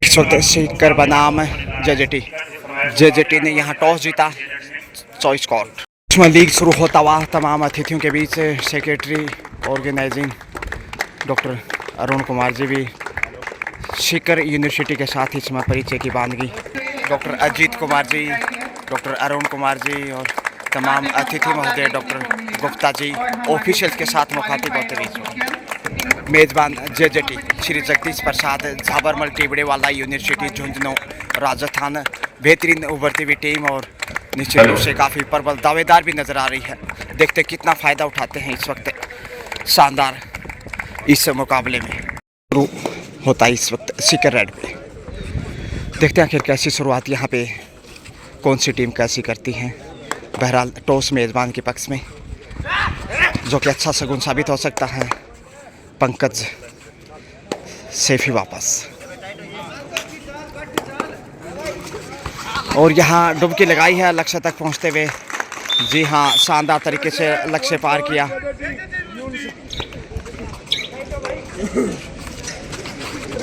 इस वक्त सीकर बनाम जेजेटी जेजेटी ने यहाँ टॉस जीता, चॉइस कॉर्ड। इसमें लीग शुरू होता हुआ तमाम अतिथियों के बीच secretary organising doctor Arun Kumar ji भी सीकर यूनिवर्सिटी के साथ इसमें परिचय की बांधगी। डॉक्टर अजीत कुमार जी, डॉक्टर अरुण कुमार जी और तमाम अतिथि महोदय डॉक्टर गुप्ता जी ऑफिशियल्स के साथ मुखातिब होते हुए मेज़बान जेजेटी श्री जगदीश प्रसाद झाबरमल टिबड़ेवाला यूनिवर्सिटी झुंझुनू राजस्थान बेहतरीन उभरती हुई टीम और निश्चित रूप से काफ़ी प्रबल दावेदार भी नज़र आ रही है। देखते कितना फ़ायदा उठाते हैं इस वक्त शानदार इस मुकाबले में शुरू होता है इस वक्त सीकर रेड पे। देखते हैं आखिर कैसी शुरुआत यहाँ पे कौन सी टीम कैसी करती है। बहरहाल टॉस मेज़बान के पक्ष में, जो कि अच्छा शगुन साबित हो सकता है। पंकज सेफी वापस और यहाँ डुबकी लगाई है लक्ष्य तक पहुँचते हुए। जी हाँ, शानदार तरीके से लक्ष्य पार किया।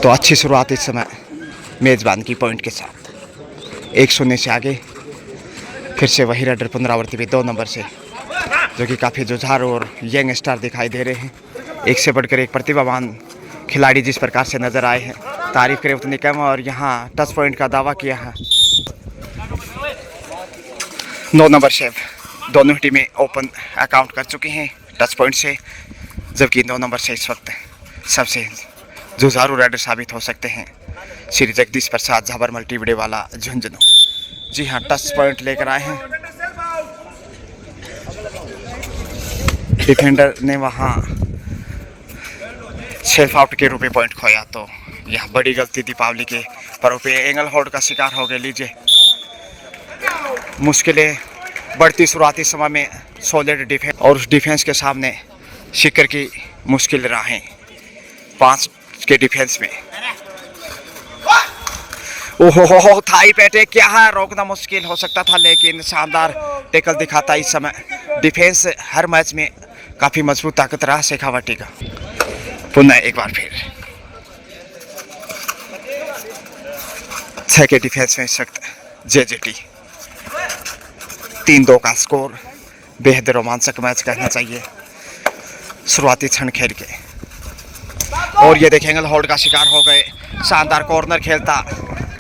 तो अच्छी शुरुआत इस समय मेज़बान की पॉइंट के साथ 1-0 से आगे। फिर से वही रेडर पुनरावृत्ति भी 2 नंबर से, जो कि काफ़ी जुझारू और यंग स्टार दिखाई दे रहे हैं। एक से बढ़कर एक प्रतिभावान खिलाड़ी जिस प्रकार से नज़र आए हैं, तारीफ करें उतनी कम। और यहाँ टच पॉइंट का दावा किया है 9 नंबर शेफ। दोनों टीमें ओपन अकाउंट कर चुकी हैं टच पॉइंट से, जबकि 9 नंबर से इस वक्त सबसे जुझारू रेडर साबित हो सकते हैं श्री जगदीश प्रसाद झाबरमल टिबड़ेवाला झुंझुनू। जी हाँ, टच पॉइंट लेकर आए हैं। डिफेंडर ने वहाँ सेल्फ आउट के रूप में पॉइंट खोया, तो यह बड़ी गलती दीपावली के पर्व पे एंगल होल्ड का शिकार हो गए। लीजिए, मुश्किलें बढ़ती शुरुआती समय में सॉलिड डिफेंस और उस डिफेंस के सामने सीकर की मुश्किल राहें 5 के डिफेंस में। ओहो, थाई पे अटैक क्या है, रोकना मुश्किल हो सकता था, लेकिन शानदार टैकल दिखाता इस समय। डिफेंस हर मैच में काफ़ी मजबूत ताकत रहा शेखावटी का। पुनः एक बार फिर 6 के डिफेंस में इस वक्त जेजेटी 3-2 का स्कोर। बेहद रोमांचक मैच कहना चाहिए शुरुआती क्षण खेल के। और ये देखेंगे होल्ड का शिकार हो गए। शानदार कॉर्नर खेलता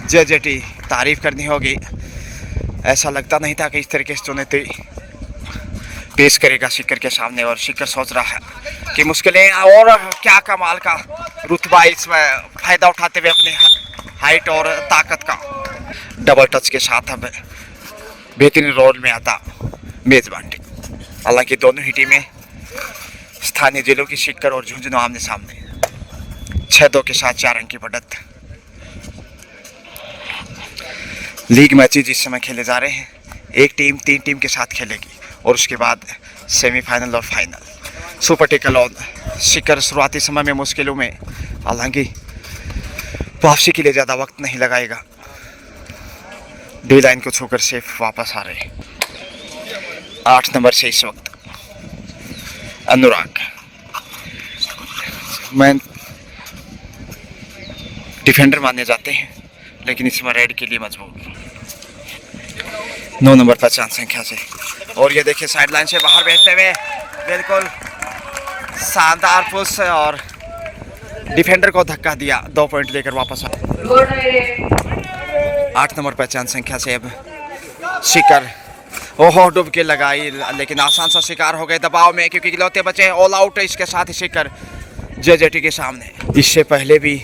जेजेटी, तारीफ करनी होगी। ऐसा लगता नहीं था कि इस तरीके से चुनौती पेश करेगा सीकर के सामने, और सीकर सोच रहा है कि मुश्किलें और क्या कमाल का रुतबा इसमें फ़ायदा उठाते हुए अपने हाइट और ताकत का। डबल टच के साथ अब बेहतरीन रोल में आता मेज़बान टीम। हालांकि दोनों ही टीमें स्थानीय जिलों की सीकर और झुंझुनू आमने सामने 6-2 के साथ 4 अंक की बढ़त। लीग मैचेज इस समय खेले जा रहे हैं। एक टीम 3 टीम के साथ खेलेगी और उसके बाद सेमीफाइनल और final. Super tackle on Sikar शुरुआती समय में मुश्किलों में, हालांकि वापसी के लिए ज़्यादा वक्त नहीं लगाएगा। डी लाइन को छूकर सेफ वापस आ रहे 8 नंबर से इस वक्त अनुराग। मैन डिफेंडर माने जाते हैं, लेकिन इसमें रेड के लिए मजबूर। 9 नंबर पहचान संख्या से, और ये देखिए साइड लाइन से बाहर भेजते हुए बिल्कुल शानदार पुश, और डिफेंडर को धक्का दिया। 2 पॉइंट लेकर वापस आ 8 नंबर पहचान संख्या से अब सीकर। ओहो, डुबकी लगाई, लेकिन आसान सा शिकार हो गए दबाव में, क्योंकि इकलौते बचे ऑल आउट। इसके साथ ही सीकर जेजेटी के सामने। इससे पहले भी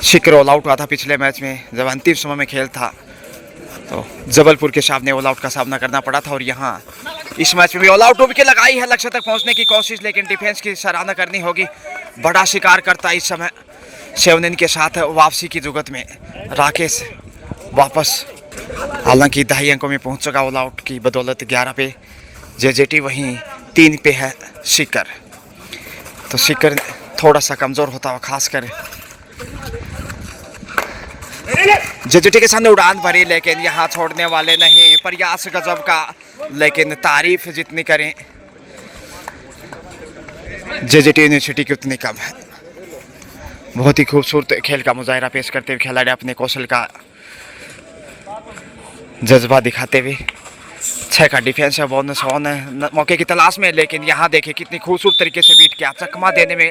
सीकर ऑल आउट हुआ था पिछले मैच में, जब अंतिम समय में खेल था तो जबलपुर के सामने ऑल आउट का सामना करना पड़ा था। और यहाँ इस मैच में भी ऑल आउट डुबकी लगाई है, लक्ष्य तक पहुँचने की कोशिश, लेकिन डिफेंस की सराहना करनी होगी। बड़ा शिकार करता इस समय 7 के साथ वापसी की जुगत में राकेश वापस। हालांकि 2.5 अंकों में पहुंच चुका ऑल आउट की बदौलत। 11 पे जेजेटी, वहीं 3 पे है सीकर। तो सीकर थोड़ा सा कमज़ोर होता हुआ, खासकर जेजेटी के सामने उड़ान भरी, लेकिन यहाँ छोड़ने वाले नहीं। प्रयास गजब का, लेकिन तारीफ जितनी करें जेजेटी यूनिवर्सिटी की उतनी कम है। बहुत ही खूबसूरत खेल का मुजाहिरा पेश करते हुए खिलाड़ी अपने कौशल का जज्बा दिखाते हुए 6 का डिफेंस है। बोनस ऑन है मौके की तलाश में, लेकिन यहाँ देखिए कितनी खूबसूरत तरीके से बीट किया, चकमा देने में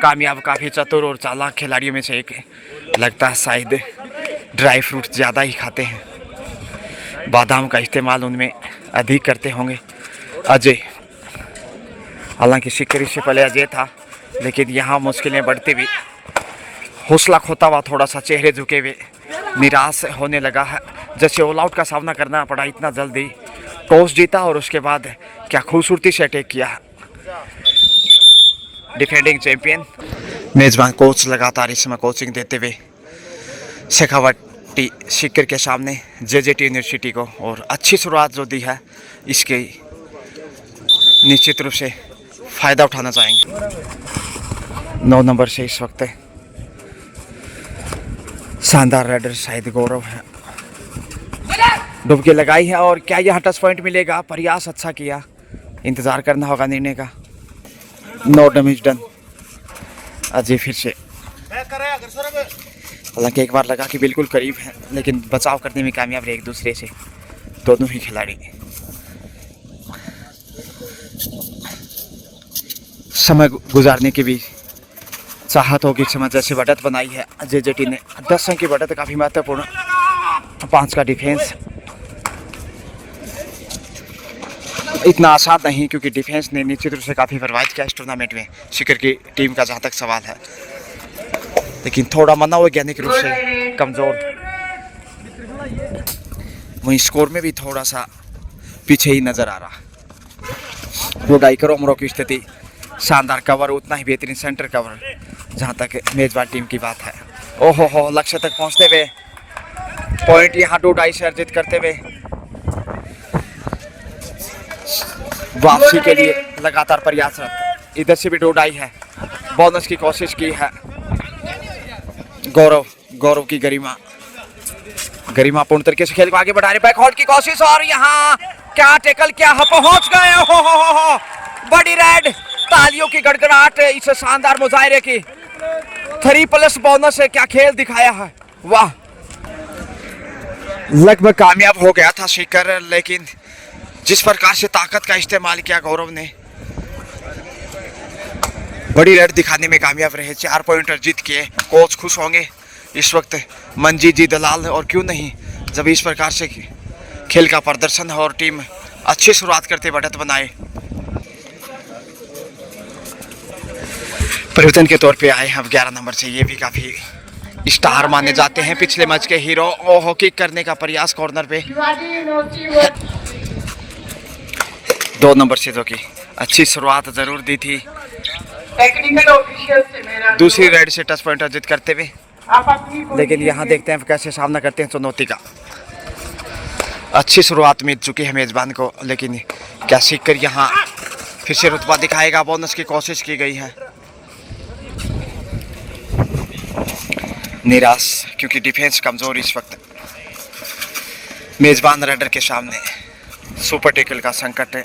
कामयाब। काफ़ी चतुर और चालाक खिलाड़ियों में से एक लगता है, शायद ड्राई फ्रूट ज़्यादा ही खाते हैं, बादाम का इस्तेमाल उनमें अधिक करते होंगे। अजय, हालांकि शिकारी से पहले अजय था, लेकिन यहाँ मुश्किलें बढ़ती हुई, हौसला खोता हुआ, थोड़ा सा चेहरे झुके हुए, निराश होने लगा है। जैसे ऑल आउट का सामना करना पड़ा इतना जल्दी, टॉस जीता और उसके बाद क्या खूबसूरती से अटैक किया। डिफेंडिंग चैंपियन मेजबान कोच लगातार इस समय कोचिंग देते हुए शेखावटी सीकर के सामने जेजेटी यूनिवर्सिटी को, और अच्छी शुरुआत जो दी है इसके निश्चित रूप से फ़ायदा उठाना चाहेंगे। 9 नंबर से इस वक्त शानदार राइडर शायद गौरव है, डुबकी लगाई है, और क्या यहाँ टच पॉइंट मिलेगा? प्रयास अच्छा किया, इंतज़ार करना होगा निर्णय का। No damage done. अजय फिर से, हालांकि एक बार लगा कि बिल्कुल करीब है, लेकिन बचाव करने में कामयाब रहे एक दूसरे से दोनों ही खिलाड़ी। समय गुजारने की भी चाहत होगी, समय जैसे बढ़त बनाई है जेजेटी ने, 10 अंक की बढ़त काफ़ी महत्वपूर्ण। 5 का डिफेंस इतना आसान नहीं, क्योंकि डिफेंस ने निश्चित रूप से काफ़ी प्रभावित किया इस टूर्नामेंट में सीकर की टीम का, जहाँ तक सवाल है, लेकिन थोड़ा मनोवैज्ञानिक रूप से कमज़ोर। वहीं स्कोर में भी थोड़ा सा पीछे ही नज़र आ रहा। रोडाई करोमरो की स्थिति, शानदार कवर, उतना ही बेहतरीन सेंटर कवर जहाँ तक मेजबान टीम की बात है। ओहो हो, लक्ष्य तक पहुँचते हुए पॉइंट यहाँ डोडाई से अर्जित करते हुए वापसी के लिए लगातार प्रयासरत। इधर से भी डोडाई है, बोनस की कोशिश की है। गौरव की गरिमा पूर्ण तरीके से खेल को आगे बढ़ा रहे, बैक हॉल्ड की कोशिश, और यहाँ क्या टैकल, क्या पहुंच गए। हो बड़ी रेड, तालियों की गड़गड़ाहट इस शानदार मुजाहिरे की। 3+ बोनस है, क्या खेल दिखाया है, वाह। लगभग कामयाब हो गया था सीकर, लेकिन जिस प्रकार से ताकत का इस्तेमाल किया गौरव ने, बड़ी रेड दिखाने में कामयाब रहे। 4 पॉइंट अर्जित किए। कोच खुश होंगे इस वक्त, मंजीत जी दलाल, और क्यों नहीं, जब इस प्रकार से खेल का प्रदर्शन है और टीम अच्छी शुरुआत करते बढ़त बनाए। परिवर्तन के तौर पे आए हैं अब 11 नंबर से, ये भी काफ़ी स्टार माने जाते हैं पिछले मैच के हीरो। ओहो, किक करने का प्रयास कॉर्नर पे 2 नंबर से, जो कि अच्छी शुरुआत जरूर दी थी। दूसरी रेड से टच पॉइंट अर्जित करते हुए, लेकिन यहाँ देखते हैं कैसे सामना करते हैं चुनौती का। अच्छी शुरुआत मिल चुकी है मेजबान को, लेकिन क्या सीकर यहाँ फिर से रुतबा दिखाएगा? बोनस की कोशिश की गई है, निराश, क्योंकि डिफेंस कमजोर इस वक्त मेजबान राइडर के सामने। सुपर टैकल का संकट है,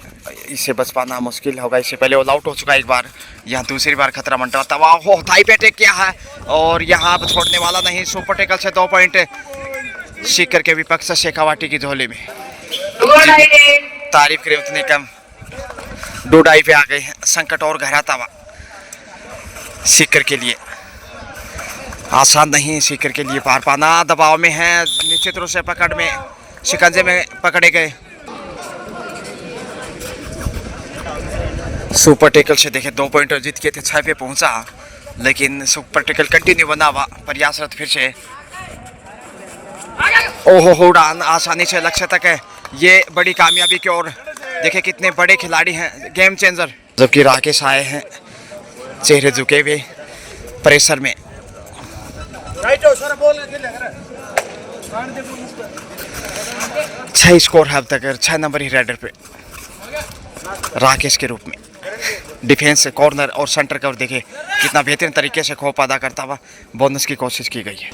इसे बच पाना मुश्किल होगा। इससे पहले ऑल आउट हो चुका है एक बार, यहाँ दूसरी बार खतरा मंडराता। वाह, थाई पे अटैक किया है, और यहाँ अब छोड़ने वाला नहीं। सुपर टैकल से 2 पॉइंट सीकर के विपक्ष शेखावाटी की झोली में। तारीफ करें उतने कम, डोडाई पे आ गए हैं। संकट और गहराता हुआ सीकर के लिए, आसान नहीं सीकर के लिए पार पाना। दबाव में है, निश्चित रूप से पकड़ में, शिकंजे में पकड़े गए। सुपर टैकल से देखे 2 पॉइंट अर्जित किए थे, 6 पे पहुंचा, लेकिन सुपर टैकल कंटिन्यू बना हुआ। प्रयासरत फिर से, ओहो हो, उड़ान आसानी से लक्ष्य तक है। ये बड़ी कामयाबी की ओर, देखे कितने बड़े खिलाड़ी हैं, गेम चेंजर। जबकि राकेश आए हैं चेहरे झुके हुए प्रेशर में। 6 स्कोर है अब तक, 6 नंबर ही राइडर पे राकेश के रूप में। डिफेंस, कॉर्नर और सेंटर कवर देखे कितना बेहतरीन तरीके से खोप अदा करता हुआ बोनस की कोशिश की गई है।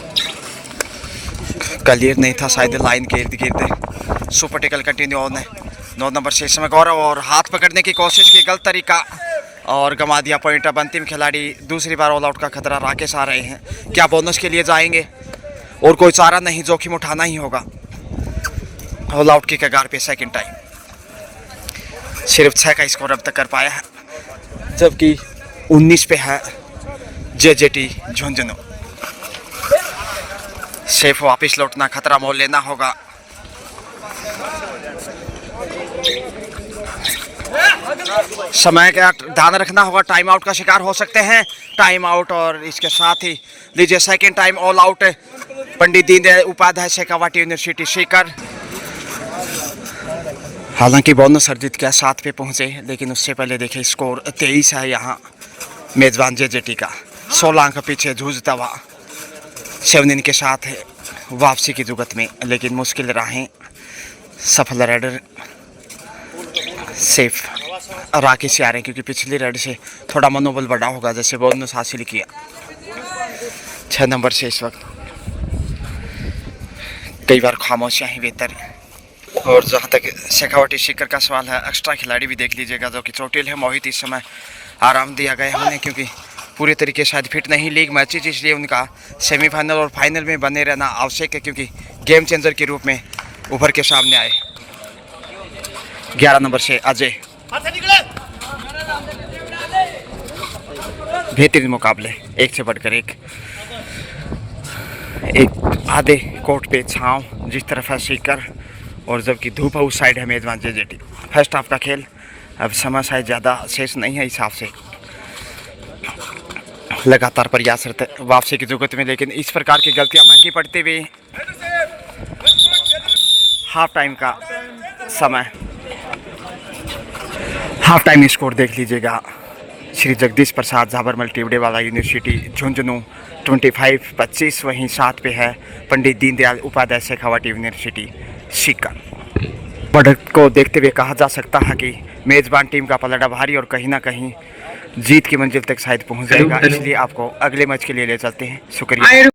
क्लियर नहीं था शायद लाइन के इर्द गिर्द। सुपर टैकल कंटिन्यू ऑन है। 9 नंबर से इस समय गौरव, और हाथ पकड़ने की कोशिश की, गलत तरीका, और गंवा दिया पॉइंट। अब अंतिम खिलाड़ी दूसरी बार ऑल आउट का खतरा राकेश आ रहे हैं, क्या बोनस के लिए जाएंगे और कोई चारा नहीं, जोखिम उठाना ही होगा। ऑल आउट की कगार पे सेकंड टाइम, सिर्फ 6 का स्कोर अब तक कर पाया है, जबकि 19 पे है जेजेटी झुंझुनू। सेफ वापस लौटना, खतरा मोल लेना होगा। समय का ध्यान रखना होगा, टाइम आउट का शिकार हो सकते हैं। टाइम आउट और इसके साथ ही लीजिए second time all out Pandit Deendayal Upadhyay Shekhawati university Sikar. हालांकि बोनस अर्जित क्या 7 पे पहुंचे, लेकिन उससे पहले देखिए स्कोर 23 है यहाँ मेजबान जेजेटी का। 16 अंक पीछे जूझता हुआ सेवनिन के साथ है वापसी की जुगत में, लेकिन मुश्किल राहें सफल रेडर सेफ राकेश आ रहे हैं, क्योंकि पिछली रेड से थोड़ा मनोबल बढ़ा होगा जैसे बोनस हासिल किया 6 नंबर से। इस वक्त कई बार खामोशियाँ ही बेहतर। और जहाँ तक शेखावाटी सीकर का सवाल है, एक्स्ट्रा खिलाड़ी भी देख लीजिएगा जो कि चोटिल है। मोहित इस समय आराम दिया गया है उन्हें, क्योंकि पूरी तरीके से शायद फिट नहीं। लीग मैचेज इसलिए उनका सेमीफाइनल और फाइनल में बने रहना आवश्यक है, क्योंकि गेम चेंजर के रूप में उभर के सामने आए। 11 नंबर से अजय, बेहतरीन मुकाबले, एक से बढ़कर एक आधे कोर्ट पे छांव जिस तरफ है सीकर, और जबकि धूप उस साइड है मेजबान जेजेटी। फर्स्ट हाफ का खेल, अब समय शायद ज़्यादा शेष नहीं है हिसाब से, लगातार प्रयासरत वापसी की जुगत में, लेकिन इस प्रकार की गलतियां महंगी पड़ती हुई। हाफ टाइम का समय, हाफ टाइम स्कोर देख लीजिएगा। श्री जगदीश प्रसाद झाबरमल टिबड़ेवाला यूनिवर्सिटी झुंझुनू 25-25, वहीं 7 पे है पंडित दीनदयाल उपाध्याय शेखावाटी यूनिवर्सिटी सीकर। बढ़त को देखते हुए कहा जा सकता है कि मेज़बान टीम का पलड़ा भारी और कहीं ना कहीं जीत की मंजिल तक शायद पहुंच जाएगा, इसलिए आपको अगले मैच के लिए ले चलते हैं। शुक्रिया।